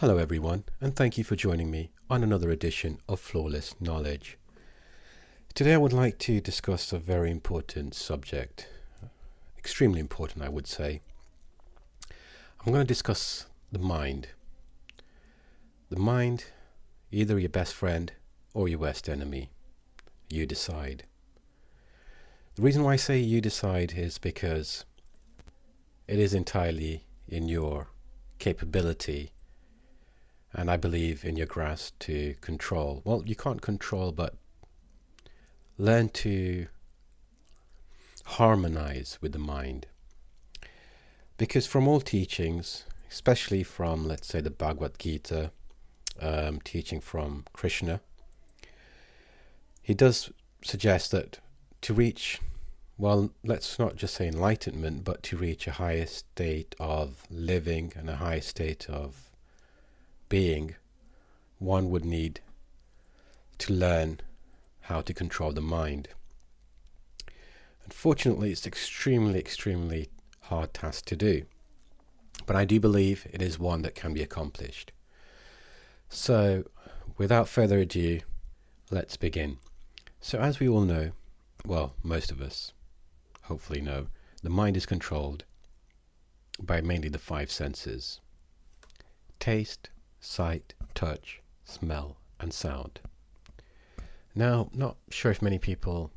Hello everyone, and thank you for joining me on another edition of Flawless Knowledge. Today I would like to discuss a very important subject, extremely important I would say. I'm going to discuss the mind. The mind, either your best friend or your worst enemy. You decide. The reason why I say you decide is because it is entirely in your capability and I believe in your grasp to control. Well, you can't control, but learn to harmonize with the mind. Because from all teachings, especially from, let's say, the Bhagavad Gita, teaching from Krishna, he does suggest that to reach, well, let's not just say enlightenment, but to reach a higher state of living and a higher state of being, one would need to learn how to control the mind. Unfortunately, it's extremely hard task to do, but I do believe it is one that can be accomplished. So, without further ado, let's begin. So as we all know, well, most of us hopefully know, the mind is controlled by mainly the five senses: taste, sight, touch, smell, and sound. Now, not sure if many people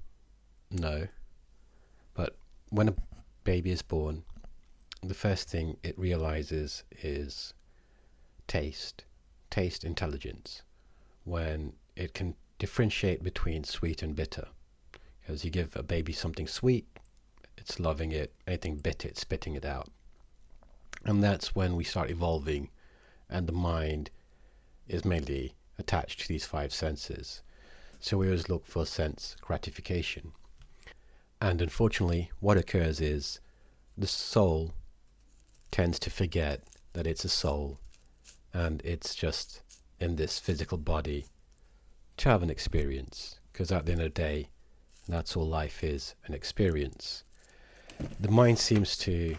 know, but when a baby is born, the first thing it realizes is taste intelligence, when it can differentiate between sweet and bitter. Because you give a baby something sweet, it's loving it; anything bitter, it's spitting it out. And that's when we start evolving, and the mind is mainly attached to these five senses. So we always look for sense gratification. And unfortunately, what occurs is the soul tends to forget that it's a soul and it's just in this physical body to have an experience. Because at the end of the day, that's all life is, an experience. The mind seems to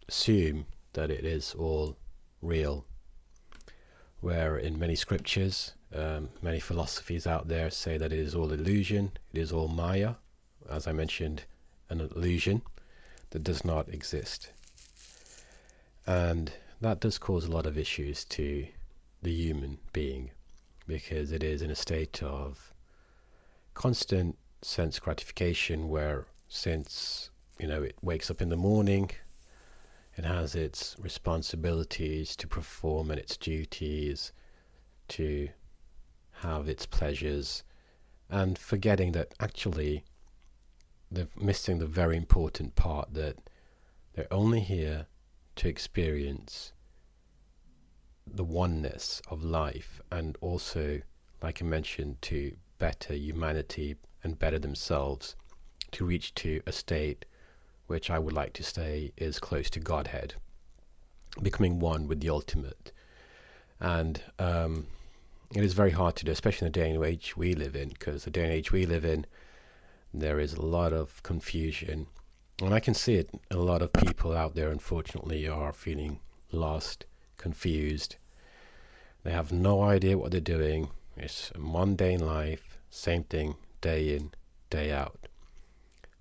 assume that it is all real, where in many scriptures, many philosophies out there say that it is all illusion, it is all Maya, as I mentioned, an illusion that does not exist. And that does cause a lot of issues to the human being, because it is in a state of constant sense gratification where, since it wakes up in the morning, it has its responsibilities to perform and its duties, to have its pleasures, and forgetting that actually they're missing the very important part, that they're only here to experience the oneness of life, and also, like I mentioned, to better humanity and better themselves, to reach to a state which I would like to say is close to Godhead, becoming one with the ultimate. And it is very hard to do, especially in the day and age we live in, because the day and age we live in, there is a lot of confusion. And I can see it, a lot of people out there, unfortunately, are feeling lost, confused. They have no idea what they're doing. It's a mundane life, same thing, day in, day out.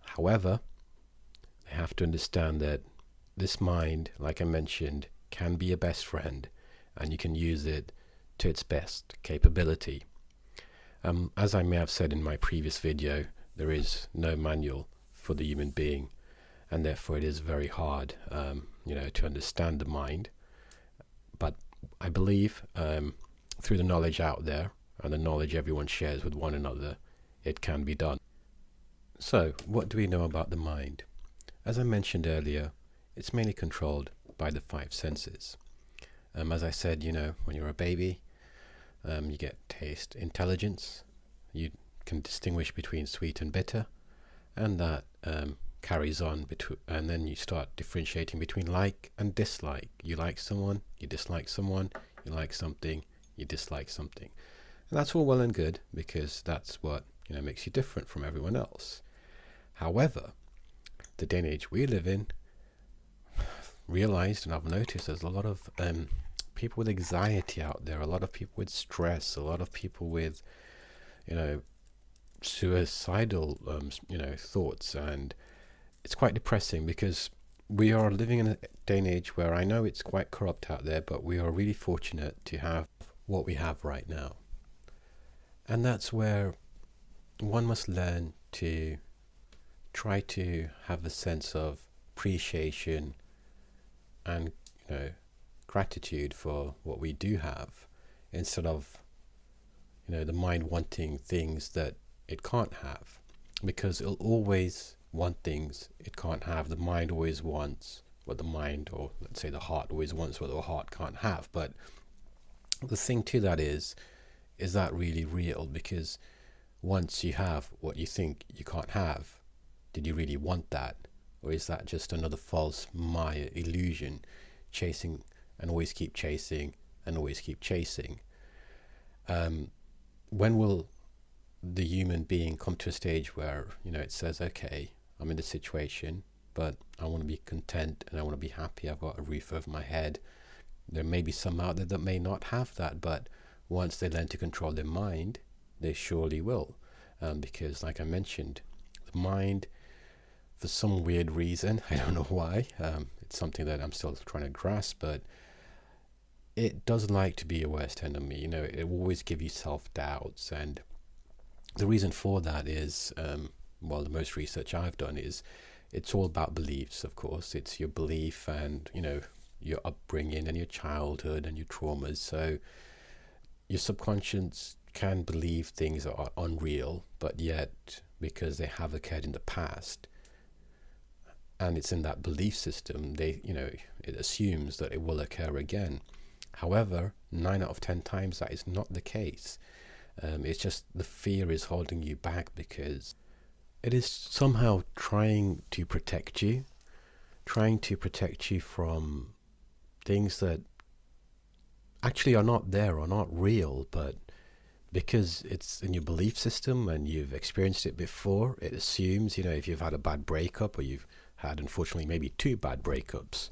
However, they have to understand that this mind, like I mentioned, can be a best friend, and you can use it to its best capability. As I may have said in my previous video, there is no manual for the human being, and therefore it is very hard to understand the mind. But I believe through the knowledge out there and the knowledge everyone shares with one another, it can be done. So, what do we know about the mind? As I mentioned earlier, it's mainly controlled by the five senses. As I said, when you're a baby, you get taste intelligence. You can distinguish between sweet and bitter, and that carries on, and then you start differentiating between like and dislike. You like someone, you dislike someone, you like something, you dislike something. And that's all well and good, because that's what makes you different from everyone else. However, the day and age we live in, realized, and I've noticed there's a lot of people with anxiety out there, a lot of people with stress, a lot of people with, you know, suicidal, thoughts. And it's quite depressing because we are living in a day and age where I know it's quite corrupt out there, but we are really fortunate to have what we have right now. And that's where one must learn to try to have a sense of appreciation and, gratitude for what we do have, instead of, the mind wanting things that it can't have, because it'll always want things it can't have. The mind always wants what the mind, or let's say the heart, always wants what the heart can't have. But the thing to that is that really real? Because once you have what you think you can't have, did you really want that? Or is that just another false Maya illusion, chasing and always keep chasing and always keep chasing? When will the human being come to a stage where, it says, okay, I'm in this situation, but I want to be content and I want to be happy. I've got a roof over my head. There may be some out there that may not have that, but once they learn to control their mind, they surely will. Because like I mentioned, the mind, for some weird reason, I don't know why, it's something that I'm still trying to grasp, but it doesn't like to be your worst enemy. It will always give you self-doubts. And the reason for that is, the most research I've done is it's all about beliefs, of course. It's your belief and, your upbringing and your childhood and your traumas. So your subconscious can believe things are unreal, but yet because they have occurred in the past and it's in that belief system, it assumes that it will occur again. However, 9 out of 10 times that is not the case. It's just the fear is holding you back because it is somehow trying to protect you from things that actually are not there, are not real, but because it's in your belief system and you've experienced it before, it assumes, if you've had a bad breakup, or you've had, unfortunately, maybe 2 bad breakups,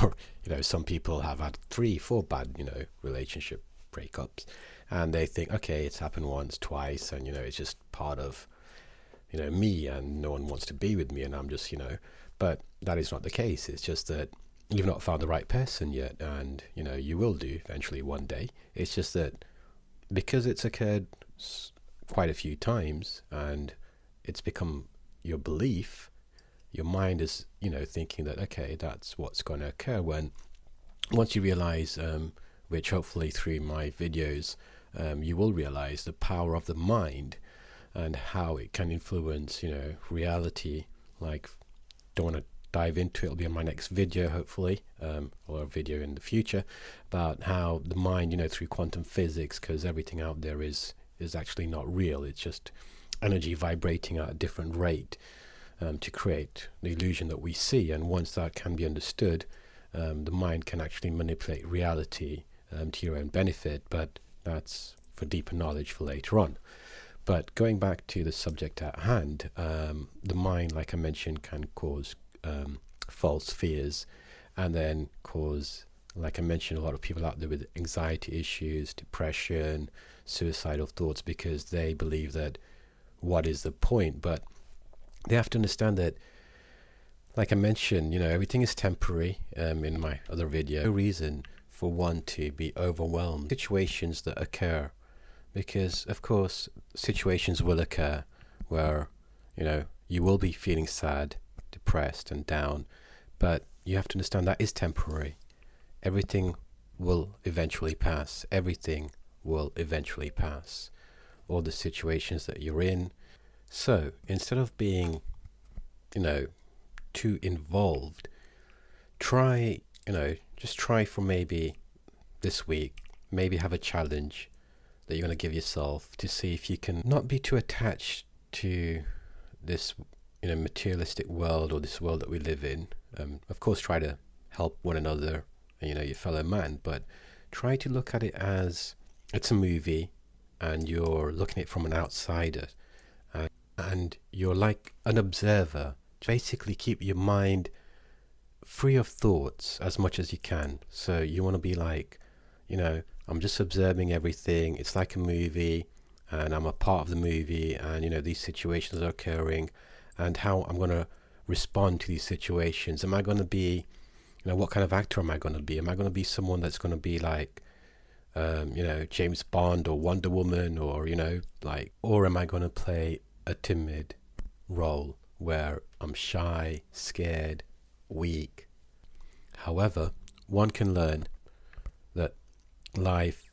or, some people have had 3, 4 bad, relationship breakups, and they think, okay, it's happened once, twice, and, it's just part of, me, and no one wants to be with me, and I'm just, but that is not the case. It's just that you've not found the right person yet, and, you will do eventually one day. It's just that because it's occurred quite a few times, and it's become your belief, your mind is, thinking that, okay, that's what's going to occur. When once you realize, which hopefully through my videos, you will realize the power of the mind and how it can influence, reality. Like, don't want to dive into it. It'll be in my next video, hopefully, or a video in the future, about how the mind, through quantum physics, because everything out there is actually not real. It's just energy vibrating at a different rate, to create the illusion that we see. And once that can be understood, the mind can actually manipulate reality to your own benefit, but that's for deeper knowledge for later on. But going back to the subject at hand, the mind, like I mentioned, can cause false fears, and then cause, like I mentioned, a lot of people out there with anxiety issues, depression, suicidal thoughts, because they believe that what is the point? But they have to understand that, like I mentioned, everything is temporary. In my other video, no reason for one to be overwhelmed. Situations that occur, because of course situations will occur where, you will be feeling sad, depressed and down, but you have to understand that is temporary. Everything will eventually pass. Everything will eventually pass. All the situations that you're in. So instead of being, too involved, try, just try for maybe this week, maybe have a challenge that you're going to give yourself to see if you can not be too attached to this, materialistic world, or this world that we live in. Of course, try to help one another, your fellow man, but try to look at it as it's a movie and you're looking at it from an outsider, and you're like an observer. Basically keep your mind free of thoughts as much as you can. So you want to be like you know, I'm just observing everything. It's like a movie, and I'm a part of the movie, and you know, these situations are occurring, and how I'm going to respond to these situations. Am I going to be, you know, what kind of actor am I going to be? Am I going to be someone that's going to be like, you know, James Bond or Wonder Woman, or, you know, like, or am I going to play a timid role where I'm shy, scared, weak? However, one can learn that life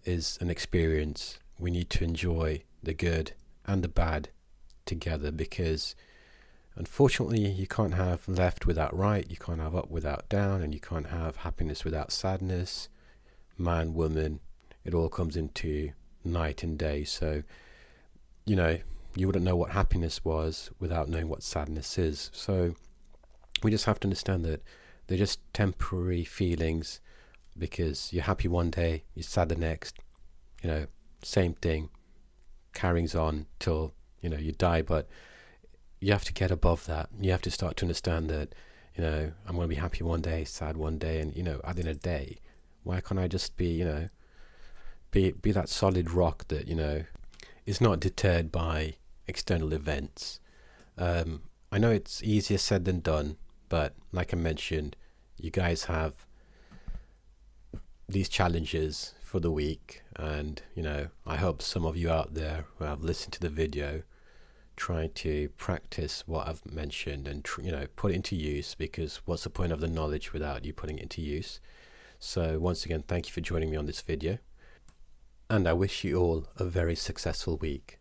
is an experience. We need to enjoy the good and the bad together, because unfortunately you can't have left without right, you can't have up without down, and you can't have happiness without sadness. Man, woman, it all comes into night and day. So, you know, you wouldn't know what happiness was without knowing what sadness is. So we just have to understand that they're just temporary feelings, because you're happy one day, you're sad the next, you know, same thing, carries on till, you know, you die. But you have to get above that. You have to start to understand that, you know, I'm going to be happy one day, sad one day, and, you know, at the end of the day, why can't I just be, you know, be that solid rock that, you know, is not deterred by external events. I know it's easier said than done, but like I mentioned, you guys have these challenges for the week, and, you know, I hope some of you out there who have listened to the video try to practice what I've mentioned and, you know, put it into use, because what's the point of the knowledge without you putting it into use? So once again, thank you for joining me on this video, and I wish you all a very successful week.